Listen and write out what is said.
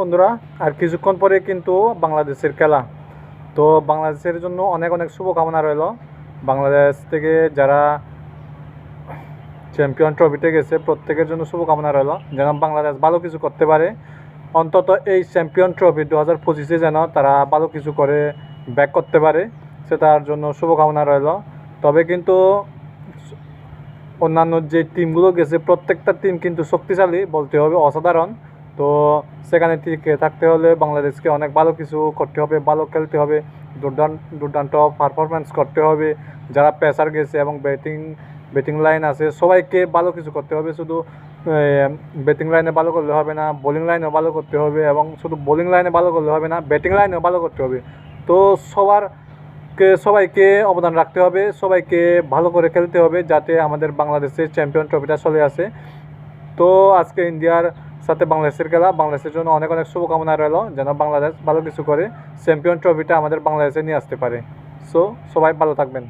বন্ধুরা, আর কিছুক্ষণ পরে কিন্তু বাংলাদেশের খেলা। তো বাংলাদেশের জন্য অনেক অনেক শুভকামনা রইল। বাংলাদেশ থেকে যারা চ্যাম্পিয়ন ট্রফিতে গেছে প্রত্যেকের জন্য শুভকামনা রইল, যেন বাংলাদেশ ভালো কিছু করতে পারে। অন্তত এই চ্যাম্পিয়ন ট্রফি 2025-এ যেন তারা ভালো কিছু করে ব্যাক করতে পারে, সেটার জন্য শুভকামনা রইল। তবে কিন্তু অন্যান্য যে টিমগুলো গেছে প্রত্যেকটা টিম কিন্তু শক্তিশালী বলতে হবে, অসাধারণ। তো সেখানে টিকে থাকতে হলে বাংলাদেশকে অনেক ভালো কিছু করতে হবে, ভালো খেলতে হবে, দুর্দান্ত পারফরমেন্স করতে হবে। যারা পেসার গেছে এবং ব্যাটিং লাইন আছে সবাইকে ভালো কিছু করতে হবে। শুধু ব্যাটিং লাইনে ভালো করলে হবে না, বোলিং লাইনেও ভালো করতে হবে, এবং শুধু বোলিং লাইনে ভালো করলে হবে না, ব্যাটিং লাইনেও ভালো করতে হবে। তো সবাইকে অবদান রাখতে হবে, সবাইকে ভালো করে খেলতে হবে, যাতে আমাদের বাংলাদেশের চ্যাম্পিয়ন ট্রফিটা চলে আসে। তো আজকে ইন্ডিয়ার সাথে বাংলাদেশের খেলা, বাংলাদেশের জন্য অনেক অনেক শুভকামনা রইল, যেন বাংলাদেশ ভালো কিছু করে চ্যাম্পিয়ন ট্রফিটা আমাদের বাংলাদেশে নিয়ে আসতে পারে। সো সবাই ভালো থাকবেন।